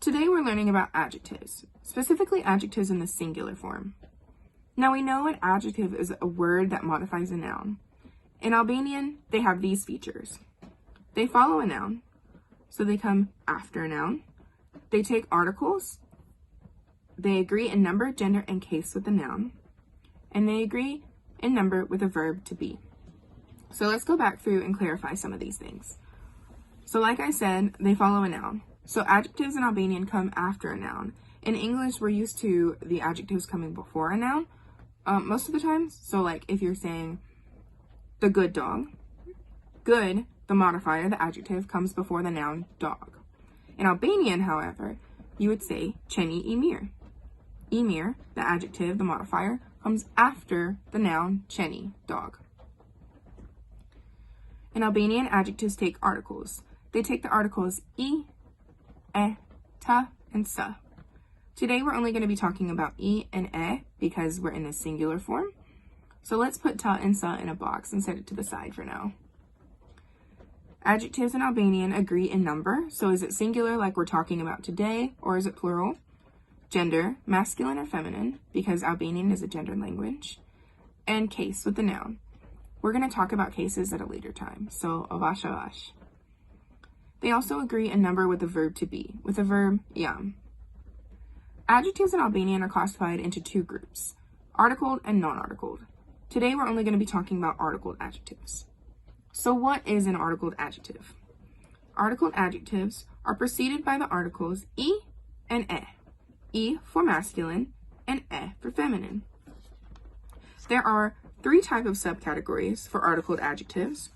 Today we're learning about adjectives, specifically adjectives in the singular form. Now we know an adjective is a word that modifies a noun. In Albanian, they have these features. They follow a noun, so they come after a noun. They take articles. They agree in number, gender, and case with the noun. And they agree in number with a verb to be. So let's go back through and clarify some of these things. So like I said, they follow a noun. So adjectives in Albanian come after a noun. In English, we're used to the adjectives coming before a noun most of the time. So like if you're saying the good dog, good, the modifier, the adjective, comes before the noun dog. In Albanian, however, you would say qeni I mirë. I mirë, the adjective, the modifier, comes after the noun qeni, dog. In Albanian, adjectives take articles. They take the articles I, e, ta, and sa. Today we're only going to be talking about I and e because we're in a singular form. So let's put ta and sa in a box and set it to the side for now. Adjectives in Albanian agree in number. So is it singular like we're talking about today, or is it plural? Gender, masculine or feminine, because Albanian is a gendered language. And case with the noun. We're going to talk about cases at a later time. So avash avash. They also agree in number with the verb to be, with the verb jam. Adjectives in Albanian are classified into two groups, articled and non-articled. Today we're only going to be talking about articled adjectives. So what is an articled adjective? Articled adjectives are preceded by the articles I and e. I for masculine and e for feminine. There are three types of subcategories for articled adjectives.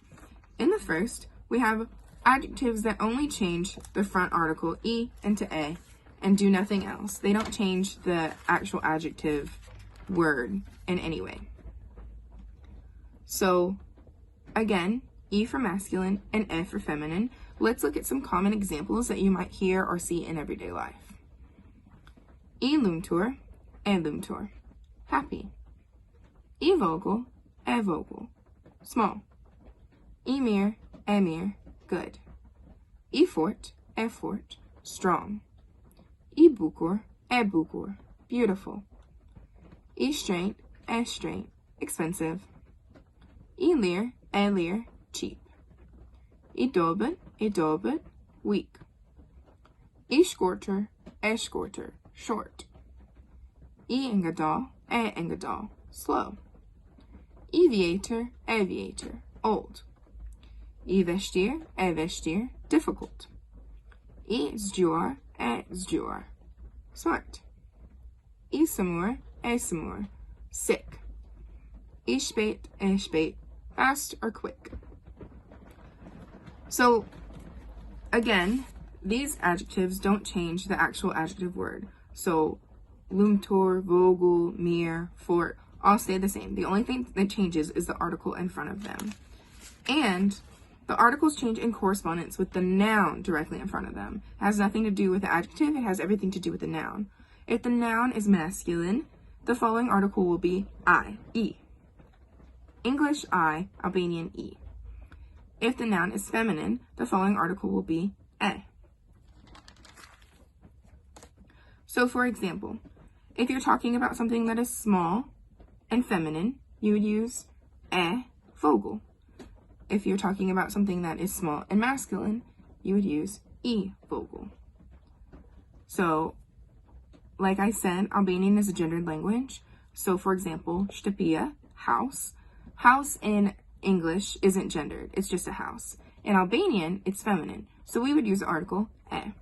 In the first, we have adjectives that only change the front article I into e and do nothing else. They don't change the actual adjective word in any way. So again, I for masculine and e for feminine. Let's look at some common examples that you might hear or see in everyday life. I lumtur, e lumtur, happy. I vogel, e vogel, small. I mirë, e mirë, good. I fort, e fort, strong. I bukur, e bukur, beautiful. I straight, e straight, expensive. I lir, e lir, cheap. I dobet, weak. I shkorter, e shkorter, short. I ngadal, e ngadal, slow. I vjetër, e vjetër, old. I veshtir, e veshtir, difficult. I zgjuar, e zgjuar, smart. I smur, e smur, sick. I shpejt, e shpejt, fast or quick. So again, these adjectives don't change the actual adjective word. So lumtur, vogel, mirë, fort, all stay the same. The only thing that changes is the article in front of them. And the articles change in correspondence with the noun directly in front of them. It has nothing to do with the adjective, it has everything to do with the noun. If the noun is masculine, the following article will be I. English I, Albanian I. If the noun is feminine, the following article will be e. So for example, if you're talking about something that is small and feminine, you would use e vogel. If you're talking about something that is small and masculine, you would use I vogel. So, like I said, Albanian is a gendered language. So for example, shtëpia, house. House in English isn't gendered, it's just a house. In Albanian, it's feminine. So we would use the article e.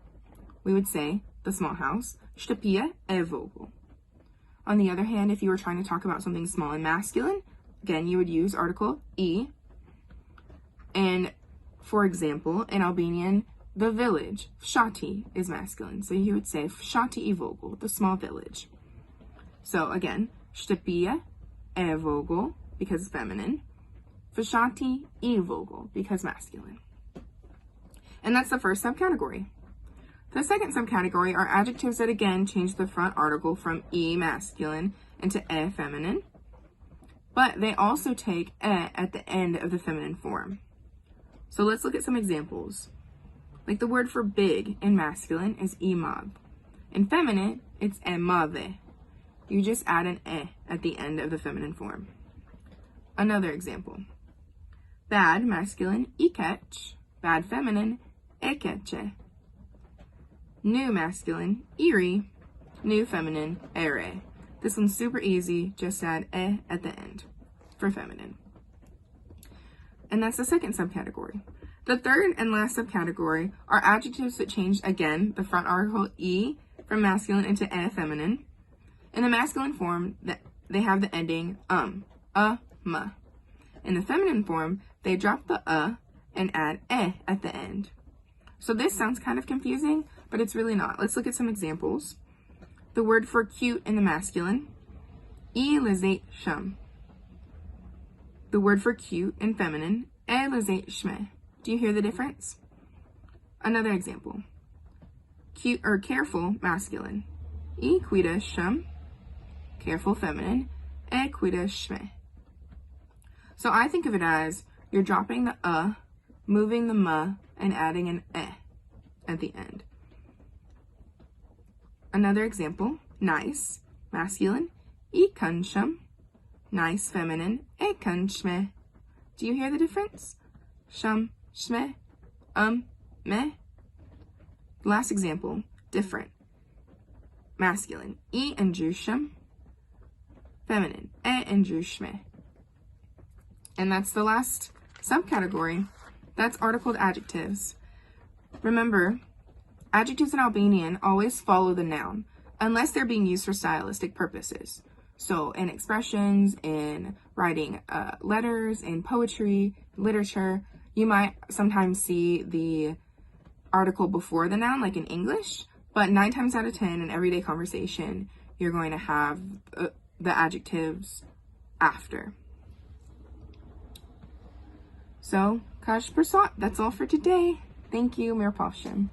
We would say the small house, shtëpia e vogel. On the other hand, if you were trying to talk about something small and masculine, again, you would use article I. And for example, in Albanian, the village, fshati, is masculine. So you would say fshati I vogel, the small village. So again, shtëpia e vogel, because feminine. Fshati I vogel, because masculine. And that's the first subcategory. The second subcategory are adjectives that again change the front article from I masculine into e feminine. But they also take e at the end of the feminine form. So let's look at some examples. Like the word for big in masculine is imag. In feminine, it's emave. You just add an e at the end of the feminine form. Another example. Bad masculine, ikech. Bad feminine, ekeche. New masculine, iri. New feminine, ere. This one's super easy, just add e at the end for feminine. And that's the second subcategory. The third and last subcategory are adjectives that change again the front article e from masculine into e feminine. In the masculine form, they have the ending m. In the feminine form, they drop the and add e at the end. So this sounds kind of confusing, but it's really not. Let's look at some examples. The word for cute in the masculine, lizate shum. The word for cute in feminine, lizate shme. Do you hear the difference? Another example. Cute or careful masculine, cuida shum. Careful feminine, cuida shme. So I think of it as you're dropping the moving the ma, and adding an e at the end. Another example, nice, masculine, ikansham, nice, feminine, ekanshme. Do you hear the difference? Sham, shme, me. Last example, different, masculine, and jusham, feminine, and jushme. And that's the last subcategory. That's articled adjectives. Remember, adjectives in Albanian always follow the noun, unless they're being used for stylistic purposes. So in expressions, in writing letters, in poetry, literature, you might sometimes see the article before the noun, like in English, but 9 times out of 10 in everyday conversation, you're going to have the adjectives after. So, Kash Prasad, that's all for today. Thank you, Mir Passion.